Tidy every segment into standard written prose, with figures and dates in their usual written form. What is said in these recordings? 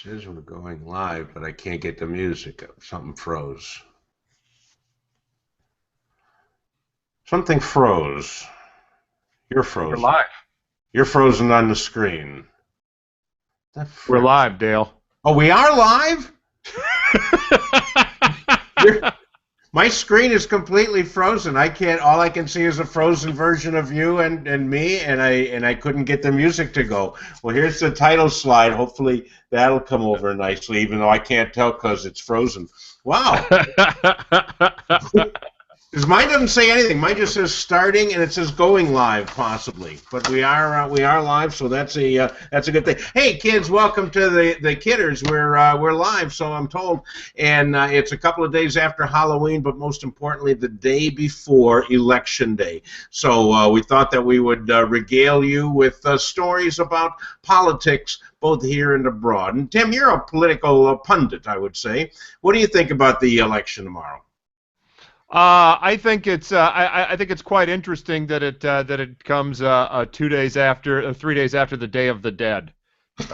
Says we're going live, but I can't get the music up. Something froze. Something froze. You're We're frozen. live. You're frozen on the screen. We're live, Dale. Oh, we are live? My screen is completely frozen. I can't. All I can see is a frozen version of you and me, and I couldn't get the music to go. Well, here's the title slide. Hopefully that'll come over nicely, even though I can't tell because it's frozen. Wow. Because mine doesn't say anything. Mine just says starting, and it says going live, possibly. But we are live, so that's a good thing. Hey, kids, welcome to the Kidders. We're live, so I'm told, and it's a couple of days after Halloween, but most importantly, the day before Election Day. So we thought that we would regale you with stories about politics, both here and abroad. And Tim, you're a political pundit, I would say. What do you think about the election tomorrow? I think it's quite interesting that it comes 2 days after, 3 days after the Day of the Dead, which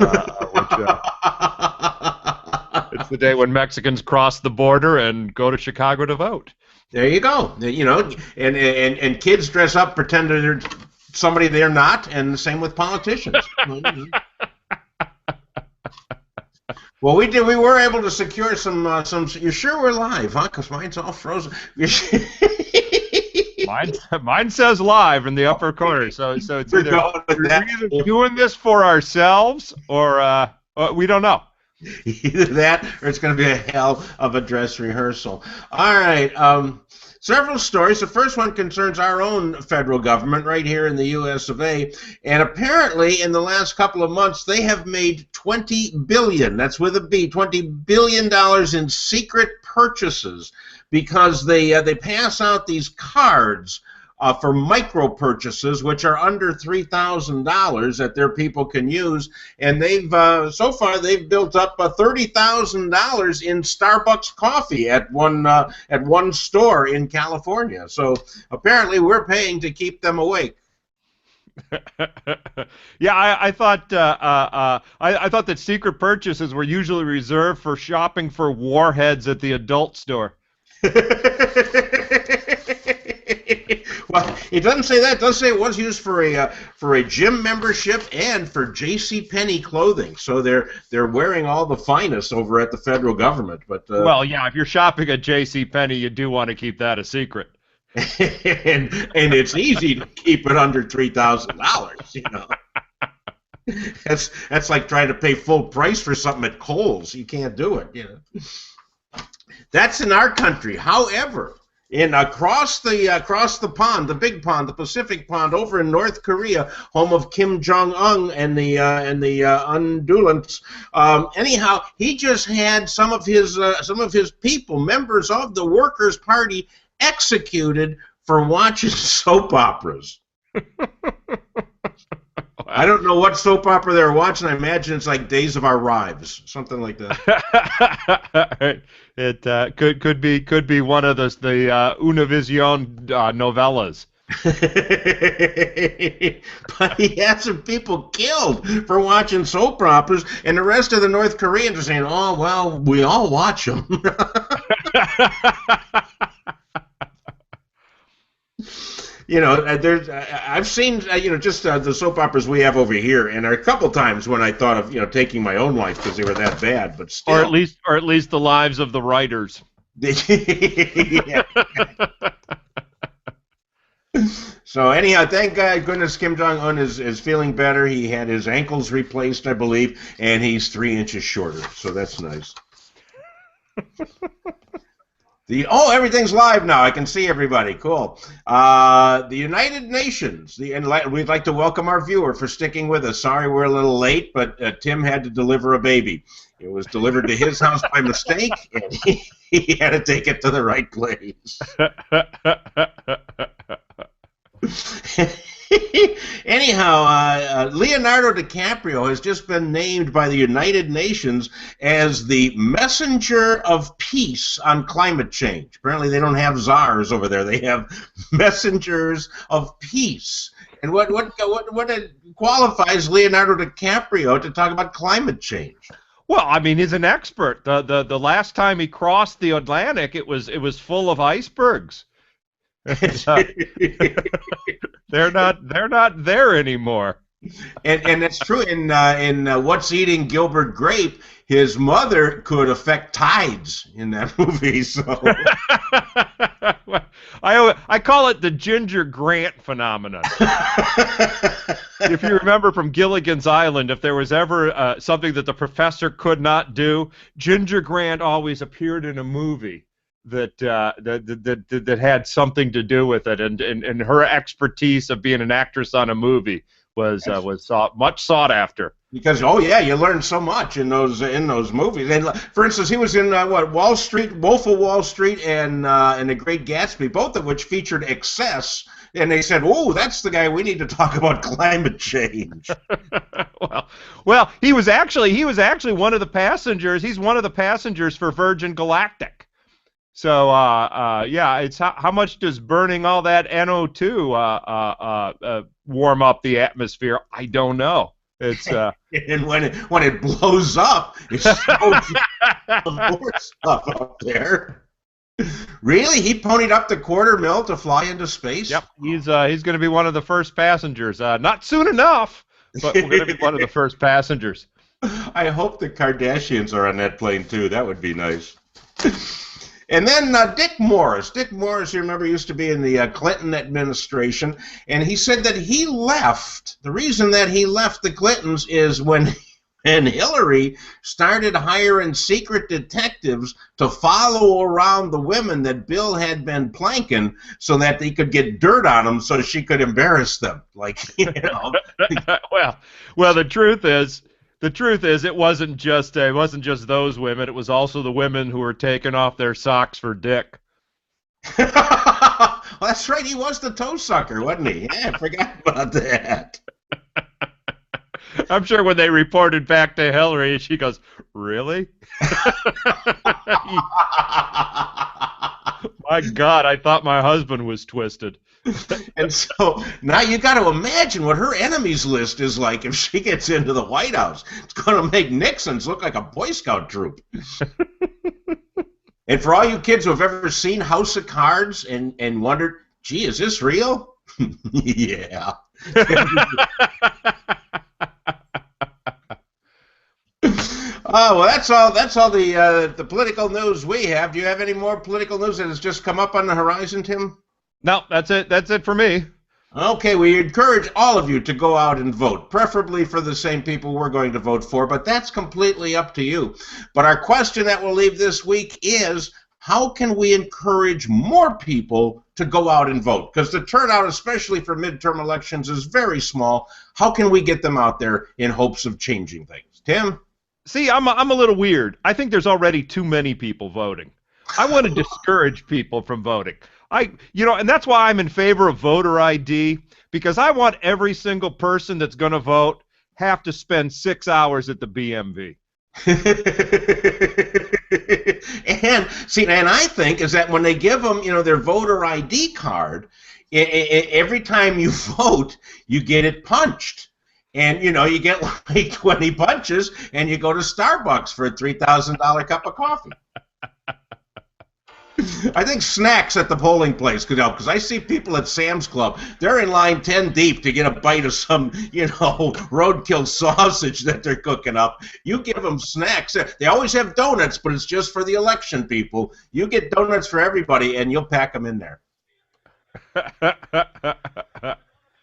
it's the day when Mexicans cross the border and go to Chicago to vote. There you go. You know, and kids dress up, pretend that they're somebody they're not, and the same with politicians. Well, we did. We were able to secure some. You're sure we're live, huh? Because mine's all frozen. Mine says live in the upper corner, so it's either doing this for ourselves or we don't know. Either that, or it's going to be a hell of a dress rehearsal. All right. Several stories. The first one concerns our own federal government right here in the U.S. of A. And apparently, in the last couple of months, they have made $20 billion, that's with a B, $20 billion in secret purchases because they pass out these cards for micro purchases, which are under $3,000 that their people can use, and they've so far they've built up $30,000 in Starbucks coffee at one store in California. So apparently, we're paying to keep them awake. Yeah, I thought I thought that secret purchases were usually reserved for shopping for warheads at the adult store. Well, it doesn't say that. It does say it was used for a gym membership and for J.C. clothing. So they're wearing all the finest over at the federal government. But well, yeah, if you're shopping at J.C. you do want to keep that a secret. and it's easy to keep it under $3,000. You know, that's like trying to pay full price for something at Kohl's. You can't do it. You know, that's in our country. However, across the pond, the big pond, the Pacific pond, over in North Korea, home of Kim Jong-un and the undulants. Anyhow, he just had some of his people, members of the Workers' Party, executed for watching soap operas. I don't know what soap opera they're watching. I imagine it's like Days of Our Lives, something like that. It could be one of the Univision novellas. But he had some people killed for watching soap operas, and the rest of the North Koreans are saying, "Oh well, we all watch them." You know, I've seen, just the soap operas we have over here, and there are a couple times when I thought of, taking my own life because they were that bad, but still. Or at least the lives of the writers. So anyhow, thank goodness Kim Jong-un is feeling better. He had his ankles replaced, I believe, and he's 3 inches shorter, so that's nice. Everything's live now. I can see everybody. Cool. The United Nations, and we'd like to welcome our viewer for sticking with us. Sorry we're a little late, but Tim had to deliver a baby. It was delivered to his house by mistake, and he had to take it to the right place. Anyhow, Leonardo DiCaprio has just been named by the United Nations as the messenger of peace on climate change. Apparently they don't have czars over there. They have messengers of peace. And what qualifies Leonardo DiCaprio to talk about climate change? Well, I mean, he's an expert. The last time he crossed the Atlantic, it was full of icebergs. And, they're not there anymore. And it's true. In What's Eating Gilbert Grape, his mother could affect tides in that movie. So I call it the Ginger Grant phenomenon. If you remember from Gilligan's Island, if there was ever something that the professor could not do, Ginger Grant always appeared in a movie that had something to do with it, and her expertise of being an actress on a movie was much sought after. because oh yeah, you learn so much in those movies. And for instance, he was in Wall Street, Wolf of Wall Street, and The Great Gatsby, both of which featured excess. And they said, "Oh, that's the guy we need to talk about climate change." well, he was actually one of the passengers. He's one of the passengers for Virgin Galactic. So yeah, it's how much does burning all that NO2 warm up the atmosphere? I don't know. It's and when it blows up, it's so more stuff up there. Really? He ponied up the $250,000 to fly into space? Yep. He's going to be one of the first passengers. Not soon enough, but we're going to be one of the first passengers. I hope the Kardashians are on that plane too. That would be nice. And then Dick Morris. Dick Morris, you remember, used to be in the Clinton administration, and he said that he left. The reason that he left the Clintons is when Hillary started hiring secret detectives to follow around the women that Bill had been planking so that they could get dirt on them so she could embarrass them. Like, you know. well, the truth is it wasn't just those women. It was also the women who were taking off their socks for Dick. Well, that's right. He was the toe sucker, wasn't he? Yeah, I forgot about that. I'm sure when they reported back to Hillary, she goes, "Really? My God, I thought my husband was twisted." And so now you got to imagine what her enemies list is like if she gets into the White House. It's going to make Nixon's look like a Boy Scout troop. And for all you kids who have ever seen House of Cards and wondered, gee, is this real? Yeah. Oh, well, that's all the political news we have. Do you have any more political news that has just come up on the horizon, Tim? No, that's it. That's it for me. Okay, we encourage all of you to go out and vote, preferably for the same people we're going to vote for, but that's completely up to you. But our question that we'll leave this week is, how can we encourage more people to go out and vote? Because the turnout, especially for midterm elections, is very small. How can we get them out there in hopes of changing things? Tim? See, I'm a little weird. I think there's already too many people voting. I want to discourage people from voting. And that's why I'm in favor of voter ID, because I want every single person that's going to vote have to spend 6 hours at the BMV. And I think is that when they give them, their voter ID card, every time you vote, you get it punched. And, you get like 20 punches, and you go to Starbucks for a $3,000 cup of coffee. I think snacks at the polling place could help, because I see people at Sam's Club, they're in line 10 deep to get a bite of some, roadkill sausage that they're cooking up. You give them snacks. They always have donuts, but it's just for the election people. You get donuts for everybody, and you'll pack them in there.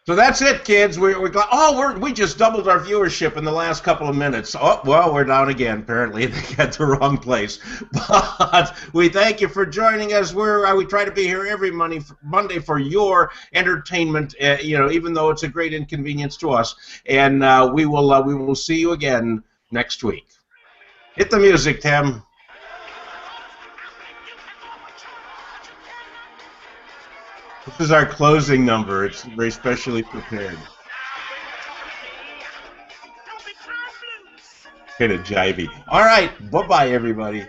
So that's it, kids. We're glad. Oh, we just doubled our viewership in the last couple of minutes. Oh, well, we're down again. Apparently, they got the wrong place. But we thank you for joining us. We try to be here every Monday for your entertainment. Even though it's a great inconvenience to us. And we will see you again next week. Hit the music, Tim. This is our closing number. It's very specially prepared. Kind of jivey. All right. Bye-bye, everybody.